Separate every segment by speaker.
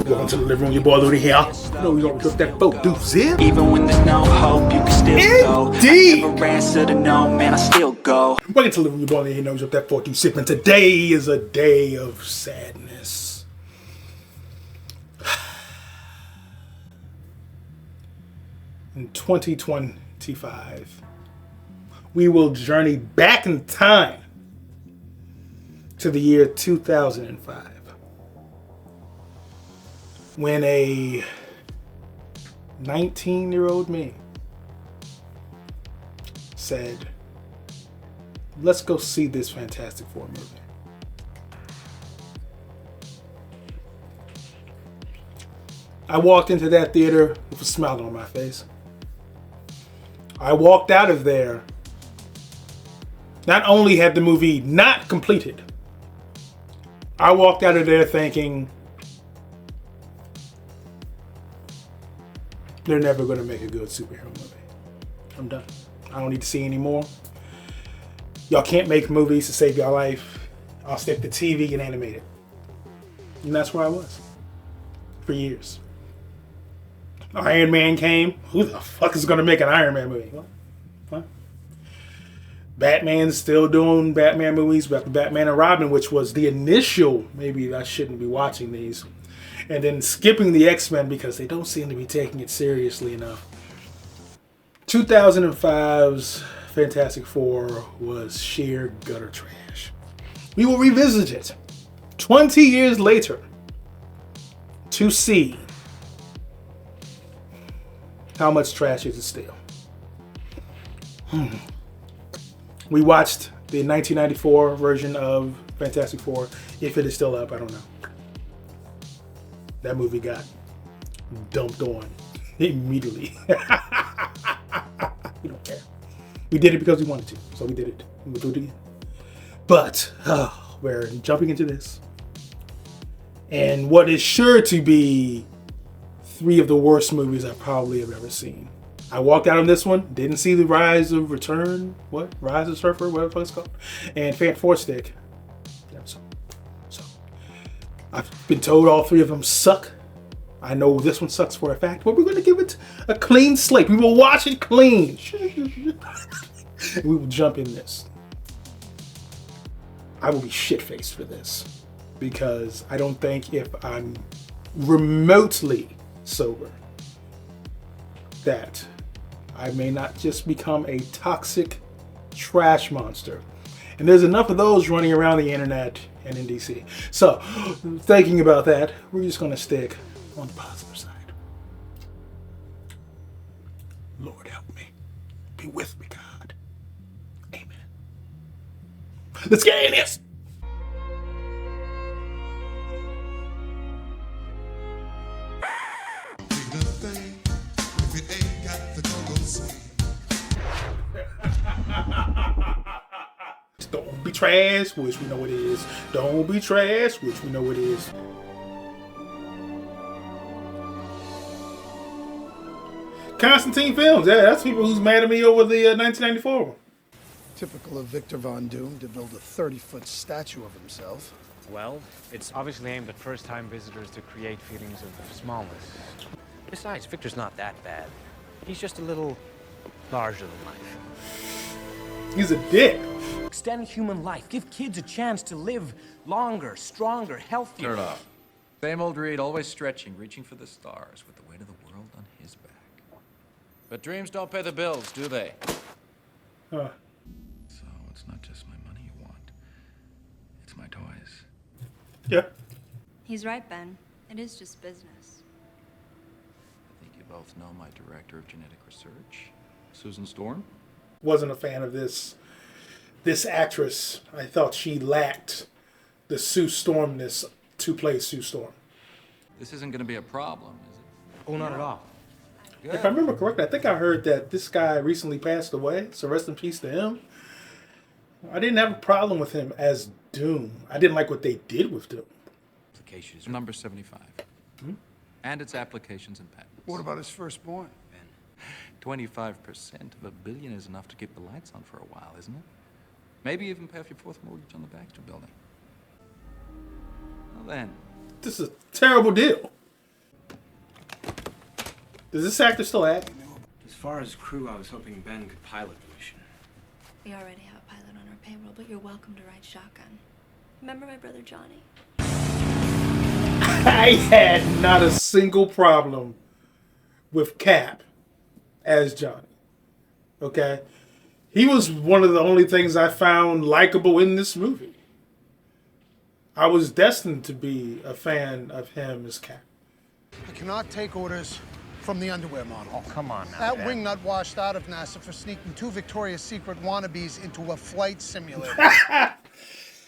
Speaker 1: Welcome to the living room, your boy Looney here. You know we gonna cook that folk do zip.
Speaker 2: Even when there's no hope, you can still go. I never answer to no, man, I still go.
Speaker 1: Welcome to the living room, your boy Looney here. Knows what that folk do zip. And today is a day of sadness. In 2025, we will journey back in time to the year 2005. When a 19-year-old me said, let's go see this Fantastic Four movie. I walked into that theater with a smile on my face. I walked out of there. Not only had the movie not completed, I walked out of there thinking, they're never going to make a good superhero movie. I'm done. I don't need to see any more. Y'all can't make movies to save your life. I'll stick to TV and animate it. And that's where I was for years. Iron Man came. Who the fuck is going to make an Iron Man movie? What? Batman's still doing Batman movies. We got the Batman and Robin, which was the initial, maybe I shouldn't be watching these. And then skipping the X-Men because they don't seem to be taking it seriously enough. 2005's Fantastic Four was sheer gutter trash. We will revisit it 20 years later to see how much trash is it still. We watched the 1994 version of Fantastic Four. If it is still up, I don't know. That movie got dumped on immediately. We don't care. We did it because we wanted to, so we did it. We'll do it again. But we're jumping into this. And what is sure to be three of the worst movies I probably have ever seen. I walked out on this one, didn't see the Rise of Return, Rise of Surfer, whatever it's called, and Four Stick. So I've been told all three of them suck. I know this one sucks for a fact, but we're going to give it a clean slate. We will watch it clean. We will jump in this. I will be shit-faced for this because I don't think if I'm remotely sober that I may not just become a toxic trash monster. And there's enough of those running around the internet and in DC. So, thinking about that, we're just going to stick on the positive side. Lord help me. Be with me, God. Amen. Let's get in this. Don't be trash, which we know it is. Don't be trash, which we know it is. Constantine Films, yeah, that's people who's mad at me over the 1994 one.
Speaker 3: Typical of Victor Von Doom to build a 30-foot statue of himself.
Speaker 4: Well, it's obviously aimed at first-time visitors to create feelings of smallness. Besides, Victor's not that bad. He's just a little larger than life.
Speaker 1: He's a dick.
Speaker 5: Extend human life. Give kids a chance to live longer, stronger, healthier.
Speaker 6: Turn it off. Same old Reed, always stretching, reaching for the stars with the weight of the world on his back. But dreams don't pay the bills, do they?
Speaker 1: Huh.
Speaker 6: So it's not just my money you want. It's my toys.
Speaker 1: Yeah.
Speaker 7: He's right, Ben. It is just business.
Speaker 6: I think you both know my director of genetic research, Susan Storm.
Speaker 1: Wasn't a fan of this actress. I thought she lacked the Sue Stormness to play Sue Storm.
Speaker 6: This isn't going to be a problem, is it?
Speaker 4: Oh, not at all.
Speaker 6: Good.
Speaker 1: If I remember correctly, I think I heard that this guy recently passed away, so rest in peace to him. I didn't have a problem with him as Doom. I didn't like what they did with Doom.
Speaker 6: Applications number 75. And its applications and patents.
Speaker 3: What about his firstborn?
Speaker 6: 25% of $1 billion is enough to keep the lights on for a while, isn't it? Maybe even pay off your fourth mortgage on the Baxter building. Well then.
Speaker 1: This is a terrible deal. Does this actor still act?
Speaker 4: As far as crew, I was hoping Ben could pilot the mission.
Speaker 7: We already have a pilot on our payroll, but you're welcome to ride shotgun. Remember my brother Johnny?
Speaker 1: I had not a single problem with Cap as Johnny. Okay? He was one of the only things I found likable in this movie. I was destined to be a fan of him as Cap.
Speaker 3: I cannot take orders from the underwear model.
Speaker 5: Oh, come on now,
Speaker 3: That
Speaker 5: Dad.
Speaker 3: wingnut washed out of NASA for sneaking 2 Victoria's Secret wannabes into a flight simulator. I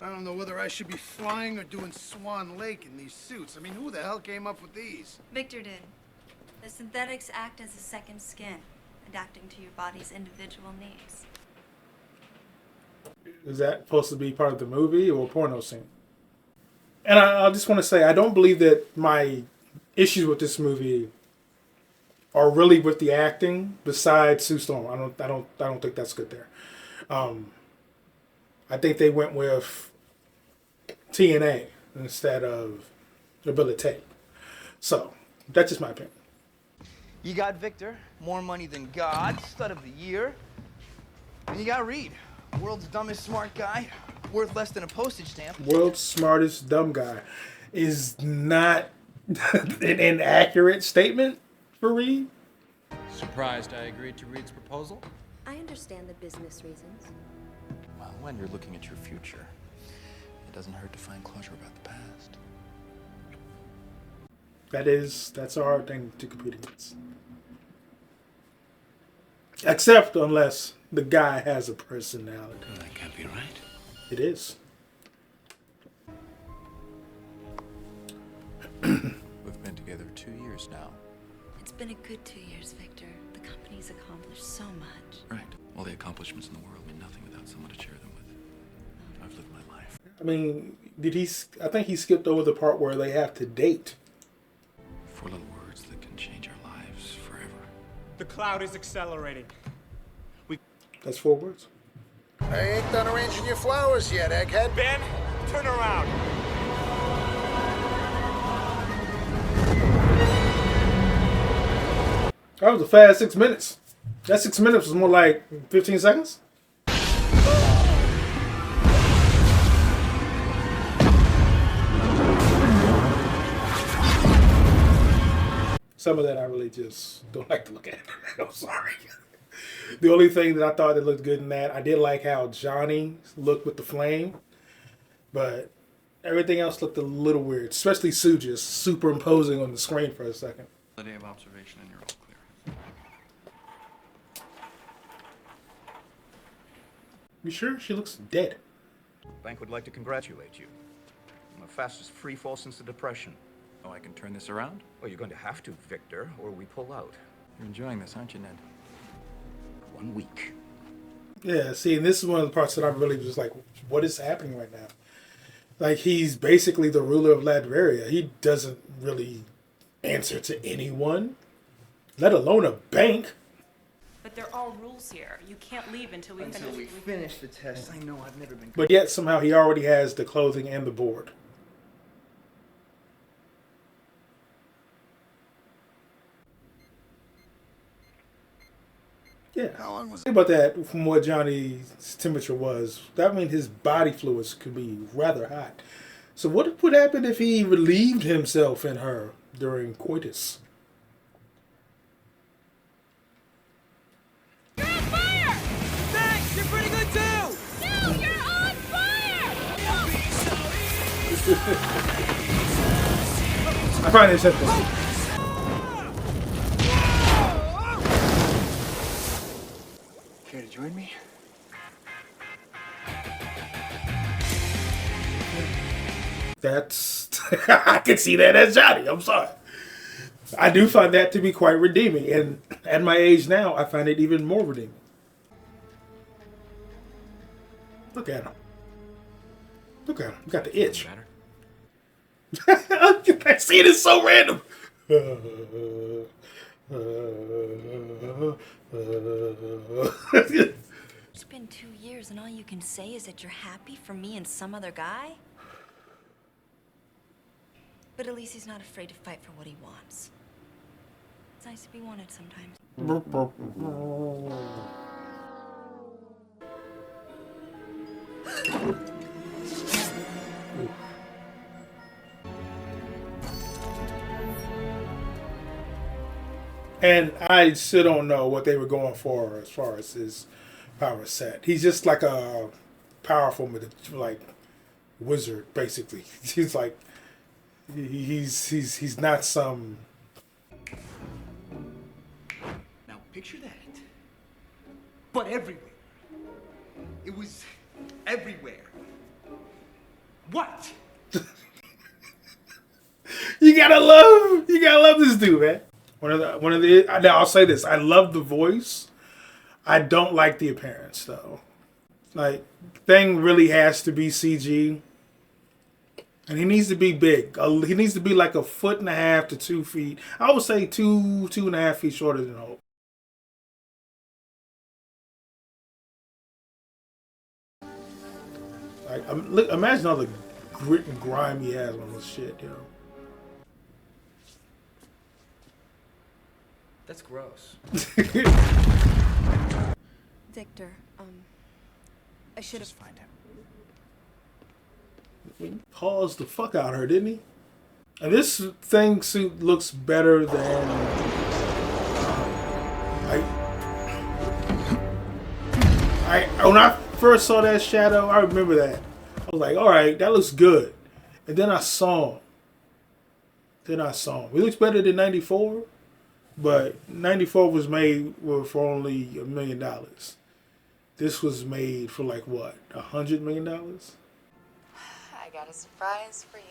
Speaker 3: don't know whether I should be flying or doing Swan Lake in these suits. I mean, who the hell came up with these?
Speaker 7: Victor did. The synthetics act as a second skin, adapting to your body's individual needs.
Speaker 1: Is that supposed to be part of the movie or a porno scene? And I just want to say, I don't believe that my issues with this movie are really with the acting. Besides Sue Storm, I don't think that's good there. I think they went with TNA instead of Ability. So that's just my opinion.
Speaker 8: You got Victor, more money than God, stud of the year. And you got Reed, world's dumbest smart guy, worth less than a postage stamp.
Speaker 1: World's smartest dumb guy is not an inaccurate statement for Reed.
Speaker 6: Surprised I agreed to Reed's proposal?
Speaker 7: I understand the business reasons.
Speaker 6: Well, when you're looking at your future, it doesn't hurt to find closure about the past.
Speaker 1: That's a hard thing to compete against. Except unless the guy has a personality.
Speaker 4: Oh, that can't be right.
Speaker 1: It is.
Speaker 6: We've been together 2 years now.
Speaker 7: It's been a good 2 years, Victor. The company's accomplished so much.
Speaker 6: Right. All the accomplishments in the world mean nothing without someone to share them with. I've lived my life.
Speaker 1: I mean, I think he skipped over the part where they have to date.
Speaker 6: 4 little words that can change our lives forever.
Speaker 9: The cloud is accelerating.
Speaker 1: That's 4 words.
Speaker 3: I ain't done arranging your flowers yet, egghead.
Speaker 9: Ben, turn around.
Speaker 1: That was a fast 6 minutes. That 6 minutes was more like 15 seconds. Some of that I really just don't like to look at. I'm sorry. The only thing that I thought that looked good in that, I did like how Johnny looked with the flame, but everything else looked a little weird, especially Sue just superimposing on the screen for a second.
Speaker 6: The day of observation and you're all clear.
Speaker 1: You sure? She looks dead.
Speaker 8: Bank would like to congratulate you on the fastest free fall since the Depression.
Speaker 6: Oh, I can turn this around?
Speaker 8: Well, you're going to have to, Victor, or we pull out.
Speaker 6: You're enjoying this, aren't you, Ned?
Speaker 8: 1 week.
Speaker 1: Yeah, see, and this is one of the parts that I really was like, what is happening right now? Like, he's basically the ruler of Latveria. He doesn't really answer to anyone, let alone a bank.
Speaker 10: But there are rules here. You can't leave until we
Speaker 8: finish the test. I know I've never been.
Speaker 1: But yet, somehow, he already has the clothing and the board. Yeah.
Speaker 3: How long was it?
Speaker 1: Think about that from what Johnny's temperature was. That means his body fluids could be rather hot. So what would happen if he relieved himself in her during coitus?
Speaker 10: You're on fire! Thanks! You're pretty good too! No, you're on fire!
Speaker 1: I find it simple.
Speaker 4: Care to join me?
Speaker 1: That's I can see that as Johnny. I'm sorry. I do find that to be quite redeeming, and at my age now, I find it even more redeeming. Look at him. Look at him. He got the itch. That scene is so random.
Speaker 7: It's been 2 years and all you can say is that you're happy for me and some other guy? But at least he's not afraid to fight for what he wants. It's nice to be wanted sometimes.
Speaker 1: And I still don't know what they were going for as far as his power set. He's just like a powerful, like, wizard, basically. He's like, he's not some.
Speaker 11: Now picture that, but everywhere. It was everywhere. What?
Speaker 1: You gotta love this dude, man. One of the. Now I'll say this: I love the voice. I don't like the appearance, though. Like, thing really has to be CG, and he needs to be big. He needs to be like 1.5 to 2 feet. I would say 2.5 feet shorter than Hulk. Like, look, imagine all the grit and grime he has on this shit, yo.
Speaker 8: That's gross.
Speaker 7: Victor, I should have.
Speaker 8: Find him.
Speaker 1: He paused the fuck out of her, didn't he? And this thing suit looks better than. When I first saw that shadow, I remember that. I was like, all right, that looks good. And then I saw him. He looks better than 94, but 94 was made for only $1 million. This was made for like what, $100 million?
Speaker 12: I got a surprise for you.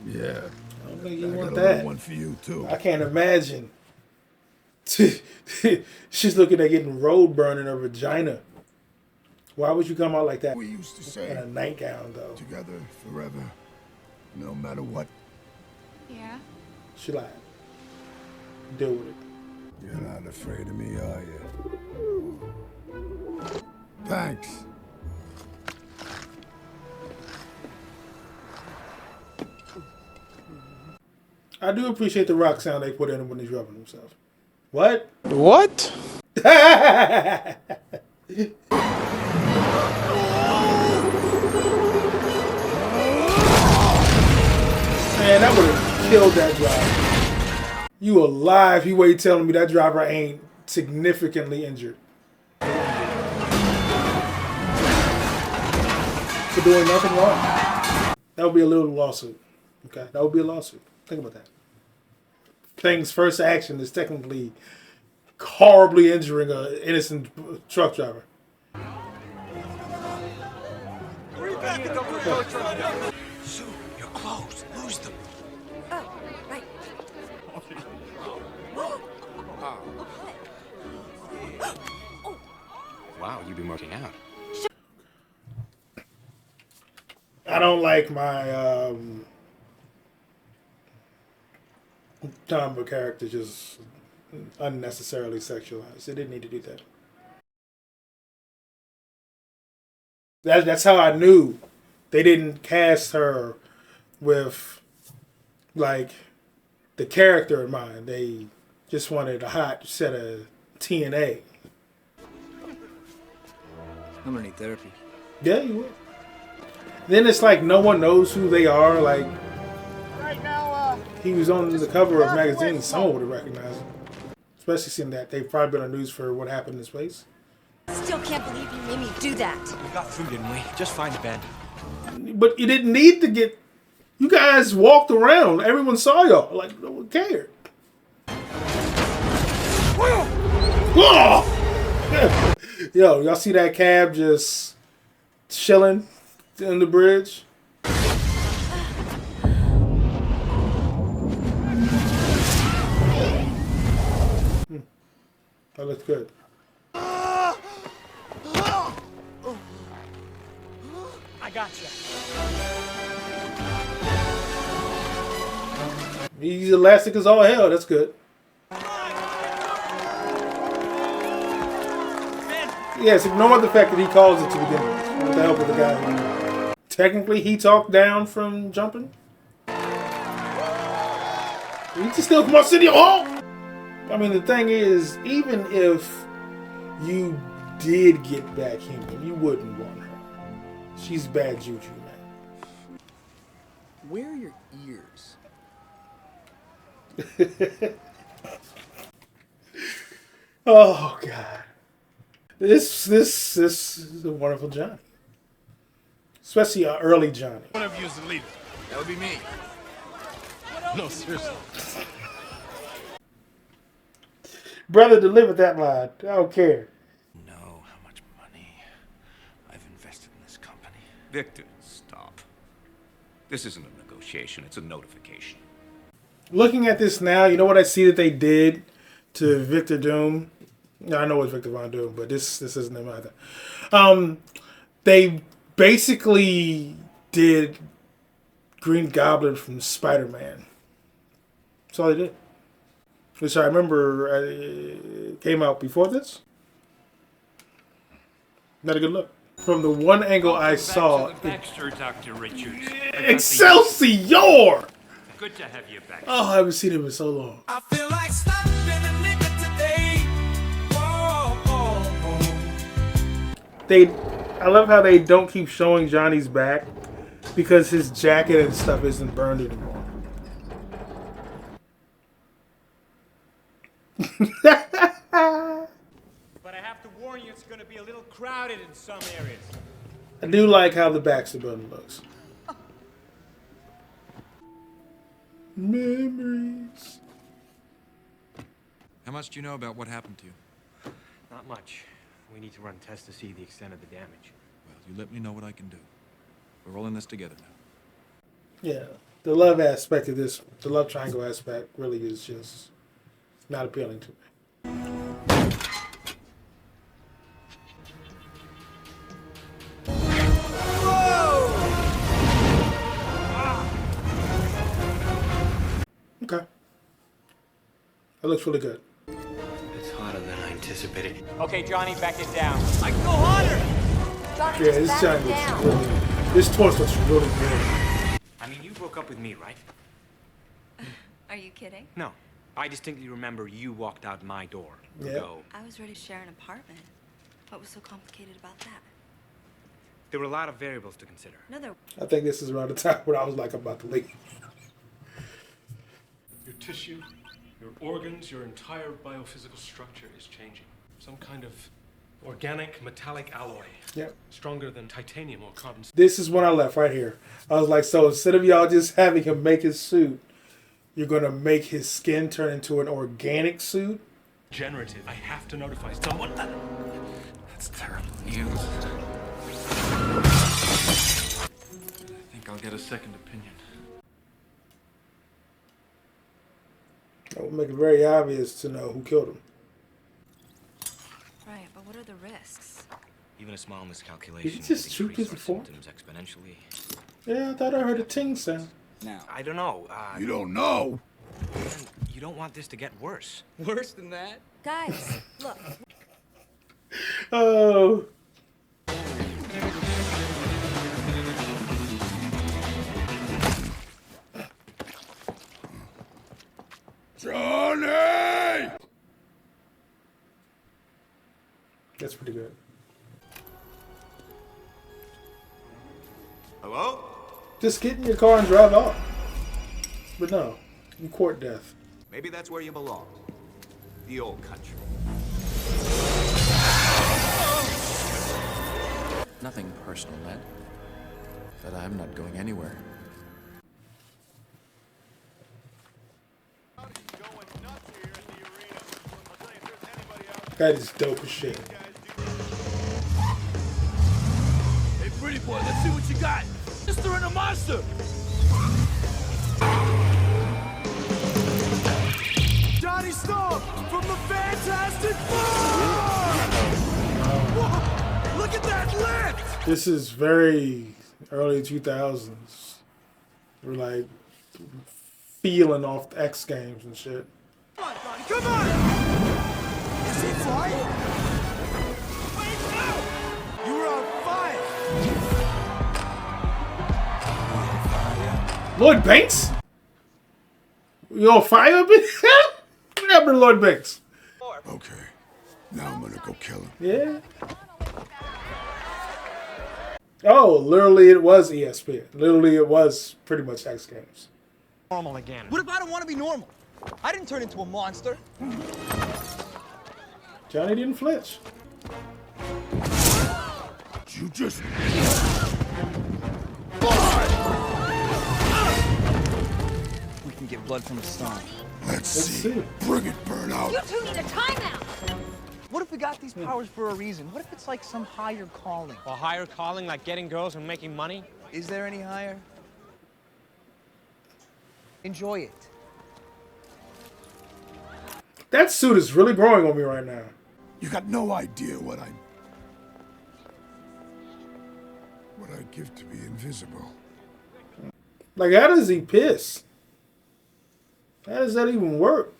Speaker 13: Yeah.
Speaker 1: I don't think you want that.
Speaker 13: One for you too.
Speaker 1: I can't imagine. She's looking at getting road burn in her vagina. Why would you come out like that?
Speaker 13: We used to say
Speaker 1: in a nightgown, though.
Speaker 13: Together forever, no matter what.
Speaker 12: Yeah.
Speaker 1: She lied. Deal with it.
Speaker 13: You're not afraid of me, are you? Thanks.
Speaker 1: I do appreciate the rock sound they put in when he's rubbing himself. What?
Speaker 14: What?
Speaker 1: Man, that would have killed that driver. You alive? You wait telling me that driver ain't significantly injured for doing nothing wrong. That would be a little lawsuit. Okay, that would be a lawsuit. Think about that. Thing's first action is technically horribly injuring an innocent truck driver.
Speaker 10: Sue, your clothes. Lose them.
Speaker 7: Oh, right.
Speaker 4: Wow, you've been working out.
Speaker 1: I don't like my Tom character just unnecessarily sexualized. They didn't need to do that. That's how I knew they didn't cast her with like the character in mind. They just wanted a hot set of TNA.
Speaker 8: I'm gonna need therapy.
Speaker 1: Yeah, you will. Then it's like no one knows who they are. Like, he was on the cover of magazines. Someone would have recognized him. Especially seeing that they've probably been on news for what happened in space.
Speaker 7: Still can't believe you made me do that.
Speaker 4: We got through, didn't we? Just find Ben.
Speaker 1: But you didn't need to get. You guys walked around. Everyone saw y'all. Like, no one cared. Yo, y'all see that cab just chilling on the bridge? That looks good.
Speaker 10: I got you.
Speaker 1: He's elastic as all hell. That's good. Yes, ignore the fact that he calls it to begin with. With the help of the guy. Technically, he talked down from jumping. You can still come on City Hall. I mean, the thing is, even if you did get back human, you wouldn't want her. She's bad juju, man.
Speaker 11: Where are your ears?
Speaker 1: Oh God, this is a wonderful Johnny, especially an early Johnny.
Speaker 14: One of you is the leader.
Speaker 6: That would be me.
Speaker 14: No, seriously.
Speaker 1: Brother delivered that line. I don't care.
Speaker 14: Know how much money I've invested in this company.
Speaker 9: Victor, stop. This isn't a negotiation, it's a notification.
Speaker 1: Looking at this now, you know what I see that they did to Victor Doom? No, I know it's Victor Von Doom, but this isn't him either. They basically did Green Goblin from Spider-Man. That's all they did. Which I remember came out before this. Not a good look. From the one angle I saw,
Speaker 9: Baxter, Dr. Richards.
Speaker 1: Excelsior!
Speaker 9: Good to have you back.
Speaker 1: Oh, I haven't seen him in so long.
Speaker 10: I feel like stopping a nigga today.
Speaker 1: I love how they don't keep showing Johnny's back because his jacket and stuff isn't burned anymore.
Speaker 9: But I have to warn you, it's going to be a little crowded in some areas.
Speaker 1: I do like how the Baxter building looks. Memories.
Speaker 6: How much do you know about what happened to you?
Speaker 4: Not much. We need to run tests to see the extent of the damage.
Speaker 6: Well, you let me know what I can do. We're all in this together now.
Speaker 1: Yeah, the love aspect of this, the love triangle aspect, really is just not appealing to me. Okay. That looks really good.
Speaker 4: It's hotter than I anticipated. Okay, Johnny, back it down.
Speaker 10: I can go harder.
Speaker 1: Yeah, this Johnny looks really, this torch looks really good.
Speaker 4: I mean, you broke up with me, right?
Speaker 7: Are you kidding?
Speaker 4: No. I distinctly remember you walked out my door.
Speaker 1: Yeah.
Speaker 4: Go.
Speaker 7: I was ready to share an apartment. What was so complicated about that?
Speaker 4: There were a lot of variables to consider.
Speaker 7: No, there.
Speaker 1: I think this is around the time when I was like about to leave.
Speaker 14: Your tissue, your organs, your entire biophysical structure is changing. Some kind of organic metallic alloy.
Speaker 1: Yep.
Speaker 14: Stronger than titanium or carbon.
Speaker 1: This is when I left right here. I was like, so instead of y'all just having him make his suit, you're going to make his skin turn into an organic suit?
Speaker 14: Generative. I have to notify someone.
Speaker 6: That's terrible news. I think I'll get a second opinion.
Speaker 1: That would make it very obvious to know who killed him.
Speaker 7: Right, but what are the risks?
Speaker 4: Even a small miscalculation
Speaker 1: Did he just
Speaker 4: could
Speaker 1: shoot
Speaker 4: increase
Speaker 1: this
Speaker 4: our
Speaker 1: before?
Speaker 4: symptoms exponentially.
Speaker 1: Yeah, I thought I heard a ting sound.
Speaker 4: Now, I don't know.
Speaker 13: You don't know?
Speaker 4: You don't want this to get worse.
Speaker 10: Worse than that?
Speaker 7: Guys, look.
Speaker 1: Oh.
Speaker 13: Johnny!
Speaker 1: That's pretty good.
Speaker 9: Hello?
Speaker 1: Just get in your car and drive off. But no, you court death.
Speaker 9: Maybe that's where you belong. The old country.
Speaker 6: Nothing personal, Ned. But I'm not going anywhere.
Speaker 1: That is dope as shit.
Speaker 10: Hey, pretty boy, let's see what you got. Mister and a monster. Johnny Storm from the Fantastic Four! Whoa, look at that lift!
Speaker 1: This is very early 2000s. We're like feeling off the X Games and shit.
Speaker 10: Come on, Johnny, come on! Is he flying? Wait, no! You were on fire!
Speaker 1: Lloyd Banks? You gonna fire up it? What happened to Lord Banks?
Speaker 13: Okay. Now I'm gonna go kill him.
Speaker 1: Yeah. Oh, literally it was ESPN. Literally it was pretty much X Games.
Speaker 5: Normal again.
Speaker 8: What if I don't want to be normal? I didn't turn into a monster.
Speaker 1: Johnny didn't flinch.
Speaker 13: You just...
Speaker 8: We can get blood from a stone.
Speaker 13: Let's see. Bring it, Burnout.
Speaker 12: You two need a timeout.
Speaker 8: What if we got these powers for a reason? What if it's like some higher calling?
Speaker 5: A higher calling, like getting girls and making money?
Speaker 8: Is there any higher? Enjoy it.
Speaker 1: That suit is really growing on me right now.
Speaker 13: You got no idea what I'd give to be invisible.
Speaker 1: Like, how does he piss? How does that even work?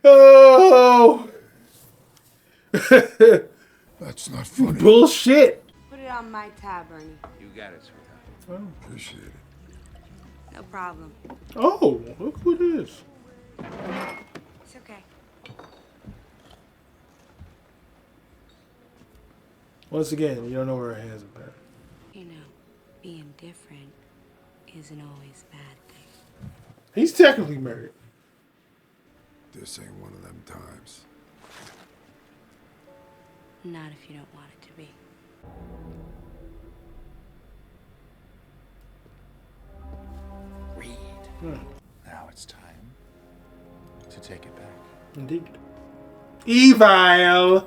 Speaker 1: Oh!
Speaker 13: That's not funny.
Speaker 1: Bullshit.
Speaker 15: Put it on my tab, Ernie.
Speaker 9: You got it, sweetheart.
Speaker 1: Oh.
Speaker 13: Appreciate it.
Speaker 15: No problem.
Speaker 1: Oh, look who it is.
Speaker 15: It's okay.
Speaker 1: Once again, you don't know where her hands are at.
Speaker 15: You know, being different isn't always a bad thing.
Speaker 1: He's technically married.
Speaker 13: This ain't one of them times.
Speaker 15: Not if you don't want it to be.
Speaker 6: Reed. Now it's time to take it back.
Speaker 1: Indeed. Evil! A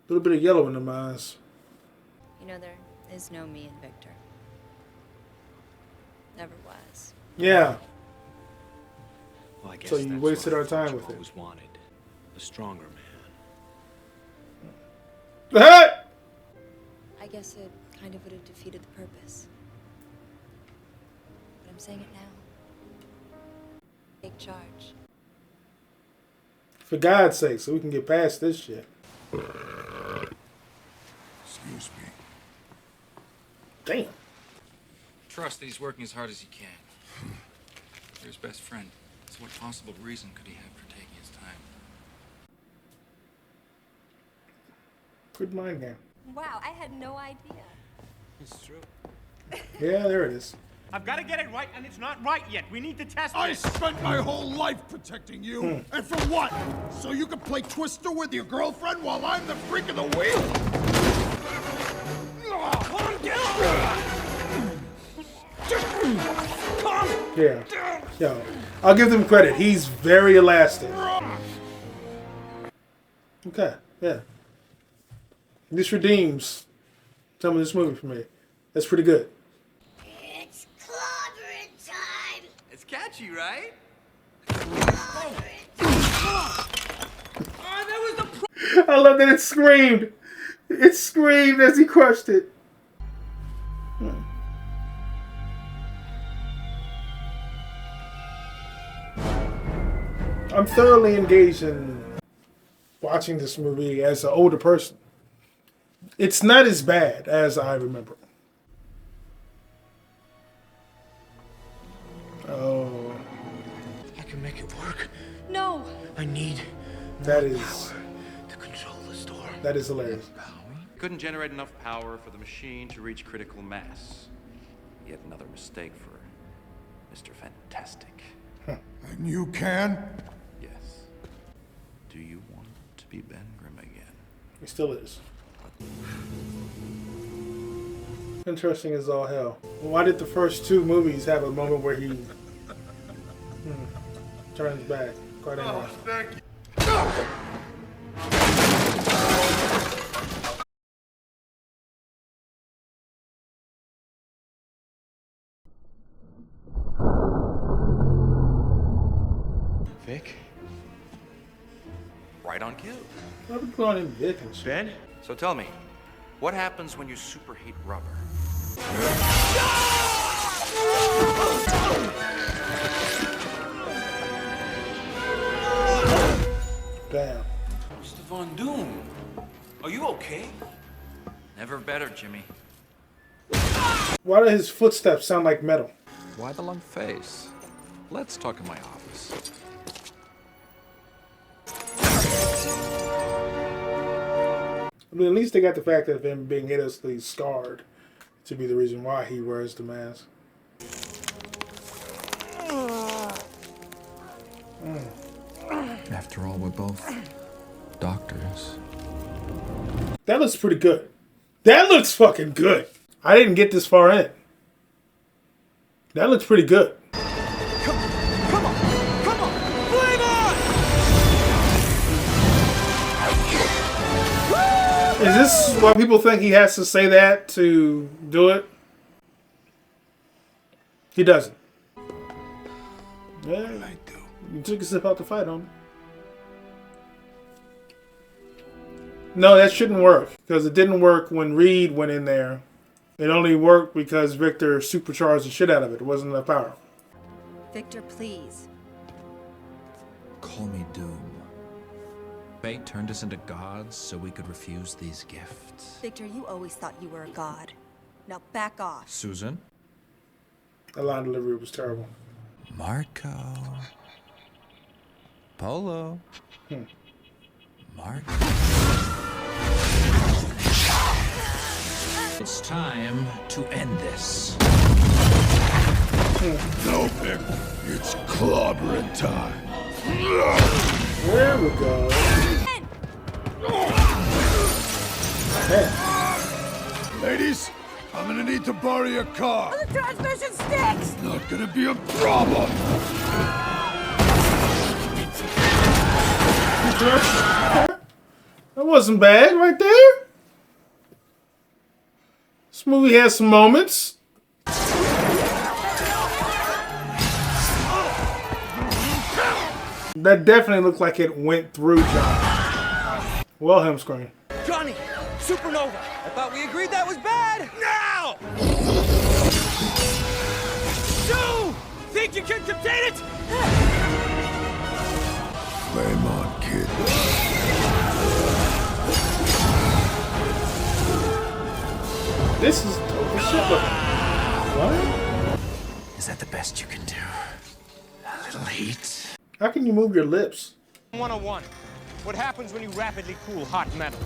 Speaker 1: little bit of yellow in the eyes.
Speaker 7: You know, there is no me in Victor. Never was.
Speaker 1: Yeah.
Speaker 4: Well, I guess
Speaker 1: So you
Speaker 4: that's
Speaker 1: wasted
Speaker 4: what
Speaker 1: our time
Speaker 4: Victor
Speaker 1: with it.
Speaker 4: always wanted. A stronger man.
Speaker 7: I guess it kind of would have defeated the purpose. But I'm saying it now. Take charge.
Speaker 1: For God's sake, so we can get past this shit.
Speaker 13: Excuse me.
Speaker 1: Damn.
Speaker 6: Trust that he's working as hard as he can. You're his best friend. So what possible reason could he have for taking his time?
Speaker 1: Good mind game.
Speaker 7: Wow, I had no idea.
Speaker 5: It's true.
Speaker 1: Yeah, there it is.
Speaker 5: I've got to get it right, and it's not right yet. We need to test
Speaker 10: I
Speaker 5: this.
Speaker 10: spent my whole life protecting you. And for what? So you can play Twister with your girlfriend while I'm the freak of the wheel? Calm down! Calm
Speaker 1: Yeah. Yo, I'll give them credit. He's very elastic. Okay, yeah. This redeems some of this movie for me. That's pretty good.
Speaker 10: It's clobbering time!
Speaker 8: It's catchy, right?
Speaker 1: I love that it screamed. It screamed as he crushed it. I'm thoroughly engaged in watching this movie as an older person. It's not as bad as I remember. Oh.
Speaker 5: I can make it work.
Speaker 7: No!
Speaker 5: I need
Speaker 1: That
Speaker 5: more
Speaker 1: is
Speaker 5: power to control the storm.
Speaker 1: that is hilarious.
Speaker 6: Couldn't generate enough power for the machine to reach critical mass. Yet another mistake for Mr. Fantastic.
Speaker 13: And you can?
Speaker 6: Yes. Do you want to be Ben Grimm again?
Speaker 1: He still is. Interesting as all hell. Why did the first two movies have a moment where he turns back? Quite interesting.
Speaker 10: Thank you.
Speaker 4: Vic?
Speaker 6: Right on cue.
Speaker 1: Why would you call him Vic and shit?
Speaker 4: Ben?
Speaker 6: So tell me, what happens when you superheat rubber?
Speaker 1: Damn.
Speaker 6: Mr. Von Doom, are you okay? Never better, Jimmy.
Speaker 1: Why do his footsteps sound like metal?
Speaker 16: Why the long face? Let's talk in my office.
Speaker 1: I mean, at least they got the fact of him being hideously scarred to be the reason why he wears the mask.
Speaker 16: After all, we're both doctors.
Speaker 1: That looks pretty good. That looks fucking good. I didn't get this far in. That looks pretty good.
Speaker 10: Come on! Flame on!
Speaker 1: Is this why people think he has to say that to do it? He doesn't. Yeah, I do. You took a sip out the fight on. No, that shouldn't work because it didn't work when Reed went in there. It only worked because Victor supercharged the shit out of it. It wasn't enough power.
Speaker 7: Victor, please.
Speaker 16: Call me Doom. Fate turned us into gods so we could refuse these gifts.
Speaker 7: Victor, you always thought you were a god. Now back off.
Speaker 16: Susan?
Speaker 1: The line delivery was terrible.
Speaker 16: Marco. Polo. Marco. It's time to end this.
Speaker 13: No, Vic. It's clobbering time.
Speaker 1: There we go. Hey.
Speaker 13: Ladies, I'm gonna need to borrow your car.
Speaker 10: The transmission sticks!
Speaker 13: Not gonna be a problem.
Speaker 1: That wasn't bad right there. This movie has some moments. That definitely looked like it went through John. Wilhelm scream.
Speaker 5: Johnny! Supernova! I thought we agreed that was bad!
Speaker 10: Now!
Speaker 5: Sue! Think you can contain it?
Speaker 13: Flame on, kid.
Speaker 1: This is total shit looking. What?
Speaker 5: Is that the best you can do? A little heat?
Speaker 1: How can you move your lips?
Speaker 5: 101. What happens when you rapidly cool hot metal?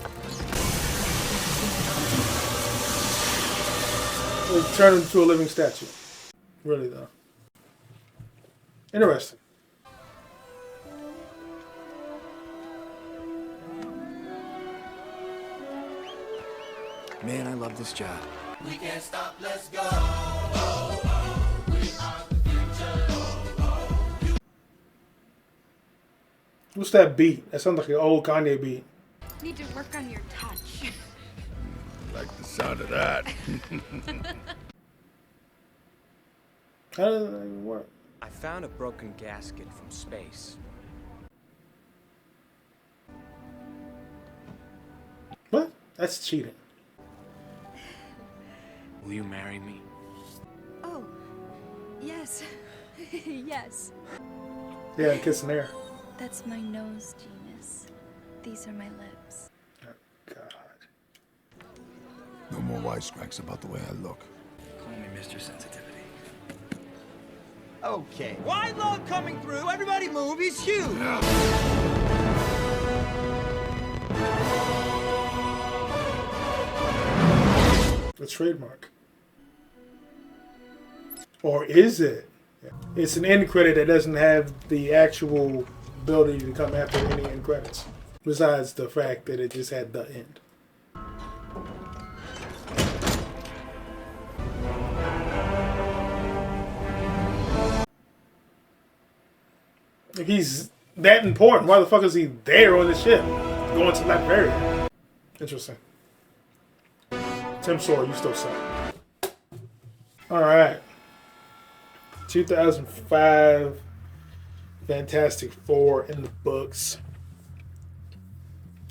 Speaker 1: It'll turn into a living statue. Really, though. Interesting.
Speaker 11: Man, I love this job.
Speaker 10: We can't stop, let's go.
Speaker 1: What's that beat? That sounds like an old Kanye beat.
Speaker 15: Need to work on your touch.
Speaker 13: Like the sound of that.
Speaker 1: How does that even work?
Speaker 4: I found a broken gasket from space.
Speaker 1: What? That's cheating.
Speaker 4: Will you marry me?
Speaker 7: Oh, yes. Yes.
Speaker 1: Yeah, kissing air.
Speaker 7: That's my nose, genius. These are my lips.
Speaker 1: Oh, God.
Speaker 13: No more wisecracks about the way I look.
Speaker 11: Call me Mr. Sensitivity.
Speaker 8: Okay. Wide load coming through. Everybody move. He's huge.
Speaker 1: A trademark. Or is it? It's an end credit that doesn't have the actual ability to come after any end credits. Besides the fact that it just had the end. If he's that important, why the fuck is he there on the ship? Going to Latveria. Interesting. Tim Sawyer, you still suck. Alright. 2005 Fantastic Four in the books.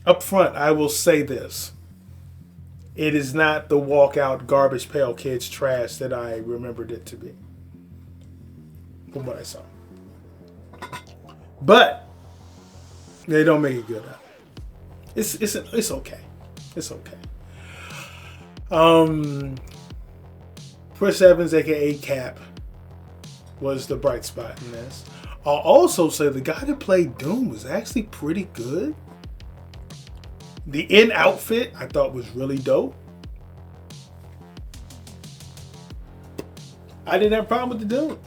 Speaker 1: Up front, I will say this. It is not the walkout garbage pail kids trash that I remembered it to be. From what I saw. But they don't make it good. It's okay. It's okay. Chris Evans, aka Cap, was the bright spot in this. I'll also say the guy that played Doom was actually pretty good. The in outfit I thought was really dope. I didn't have a problem with the Doom.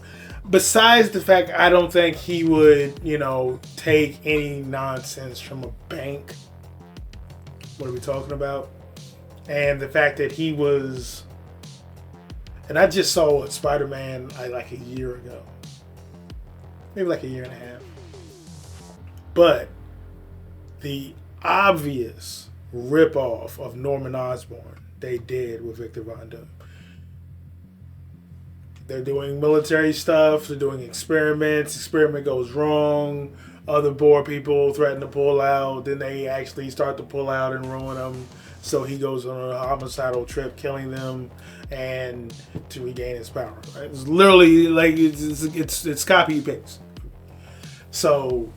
Speaker 1: Besides the fact I don't think he would, take any nonsense from a bank. What are we talking about? And the fact that he was... And I just saw Spider-Man like a year ago. Maybe like a year and a half. But the obvious ripoff of Norman Osborn they did with Victor Von Doom. They're doing military stuff. They're doing experiments. Experiment goes wrong. Other board people threaten to pull out. Then they actually start to pull out and ruin them. So he goes on a homicidal trip, killing them, and to regain his power. Right? It's literally like it's copy paste. So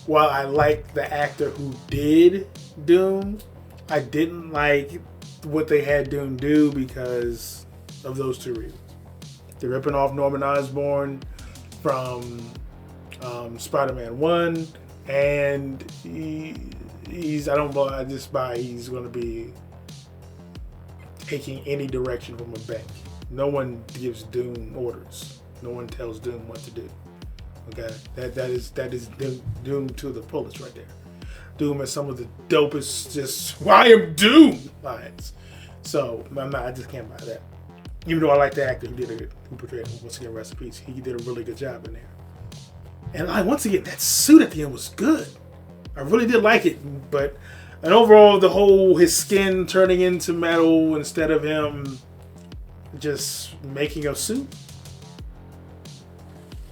Speaker 1: while I like the actor who did Doom, I didn't like what they had Doom do because of those two reasons. They're ripping off Norman Osborn from Spider-Man 1, and he's going to be taking any direction from a bank. No one gives Doom orders. No one tells Doom what to do. Okay, that is Doom to the fullest right there. Doom has some of the dopest just "I am Doom" lines. So I just can't buy that. Even though I like the actor who portrayed him, once again, rest in peace. He did a really good job in there. And once again, that suit at the end was good. I really did like it, and overall, his skin turning into metal instead of him just making a suit.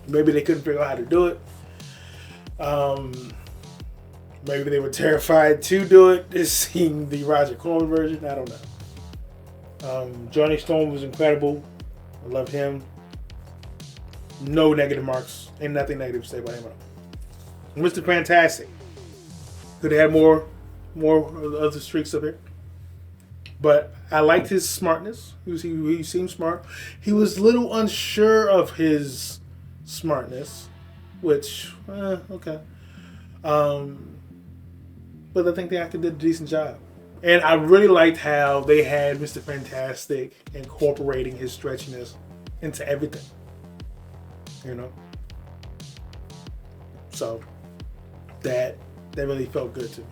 Speaker 1: Maybe they couldn't figure out how to do it. Maybe they were terrified to do it, just seeing the Roger Corman version. I don't know. Johnny Storm was incredible. I love him. No negative marks. Ain't nothing negative to say about him at all. Mr. Fantastic. Could have had more other streaks up here. But I liked his smartness. He seemed smart. He was a little unsure of his smartness, which, okay. But I think the actor did a decent job. And I really liked how they had Mr. Fantastic incorporating his stretchiness into everything. So that really felt good to me.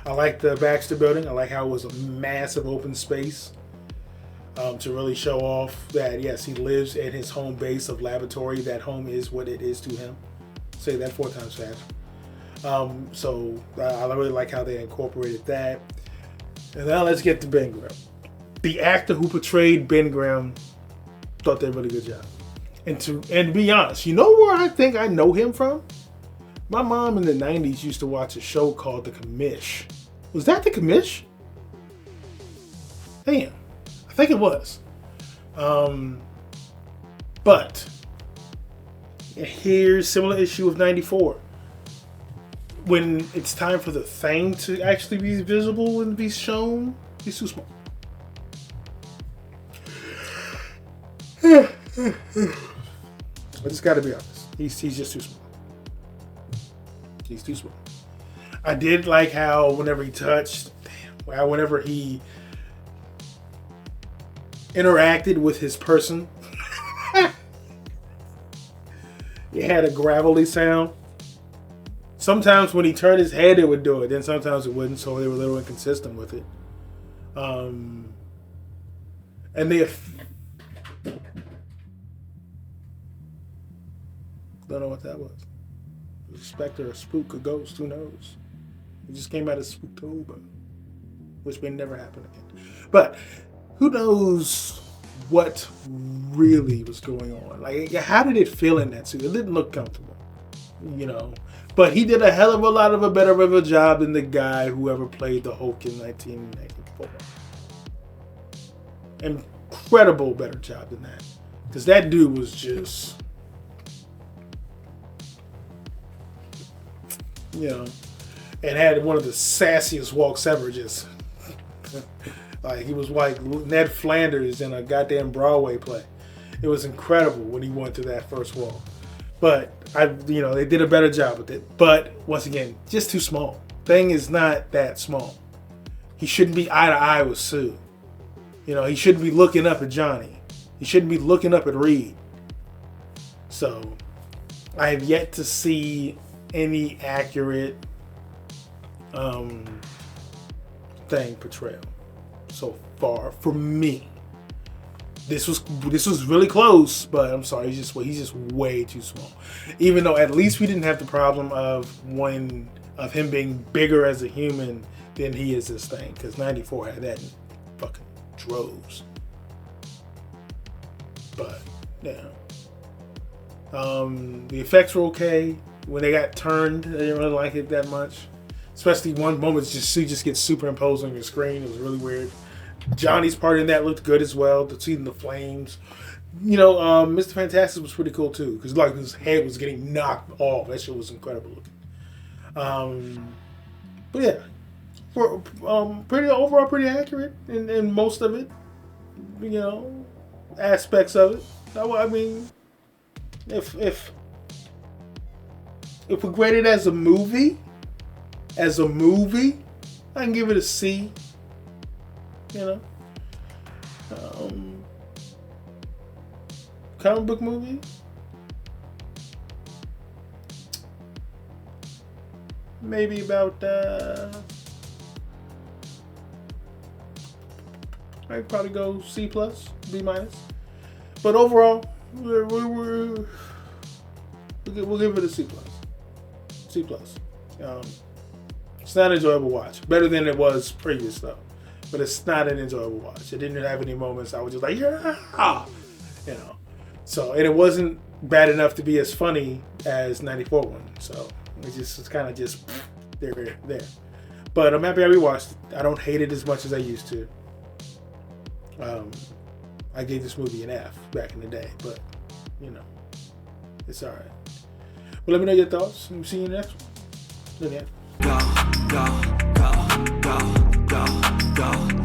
Speaker 1: I like the Baxter building. I like how it was a massive open space to really show off that, yes, he lives at his home base of laboratory. That home is what it is to him. Say that 4 times fast. So I really like how they incorporated that. And now let's get to Ben Grimm. The actor who portrayed Ben Grimm thought they did a really good job. And to be honest, you know where I think I know him from? My mom in the 90s used to watch a show called The Commish. Was that The Commish? Damn. I think it was. But here's similar issue of 94. When it's time for the Thing to actually be visible and be shown, he's too small. I just gotta be honest. He's just too small. He's too small. I did like how whenever he interacted with his person, it had a gravelly sound. Sometimes when he turned his head, it would do it. Then sometimes it wouldn't, so they were a little inconsistent with it. And they... Don't know what that was. A specter, a spook, a ghost, who knows? It just came out of Spooktober, which may never happen again. But who knows what really was going on? Like, how did it feel in that suit? It didn't look comfortable, But he did a hell of a lot of a better of a job than the guy who ever played the Hulk in 1994. Incredible better job than that. Because that dude was just, and had one of the sassiest walks ever. Just like he was like Ned Flanders in a goddamn Broadway play. It was incredible when he went through that first wall. But they did a better job with it. But once again, just too small. Thing is not that small. He shouldn't be eye to eye with Sue. He shouldn't be looking up at Johnny. He shouldn't be looking up at Reed. So, I have yet to see any accurate thing portrayal so far for me. This was really close, but I'm sorry, he's just way too small. Even though at least we didn't have the problem of him being bigger as a human than he is this thing, because 94 had that in fucking droves. But yeah, the effects were okay. When they got turned, I didn't really like it that much. Especially one moment, Sue just gets superimposed on your screen. It was really weird. Johnny's part in that looked good as well. To see the flames, Mr. Fantastic was pretty cool too, because like his head was getting knocked off. That shit was incredible looking. But yeah, overall pretty accurate in most of it. Aspects of it. I mean, if we grade it as a movie, I can give it a C. Comic book movie, maybe about I'd probably go C+, B-. But overall, we'll give it a C+. C+. It's not an enjoyable watch. Better than it was previous though. But it's not an enjoyable watch. It didn't have any moments I was just like, yeah, So, and it wasn't bad enough to be as funny as 94 one. So it's kind of just there. But I'm happy I rewatched it. I don't hate it as much as I used to. I gave this movie an F back in the day, but it's all right. Well, let me know your thoughts. And see you in the next one.
Speaker 2: Go, go, go, go, go, go.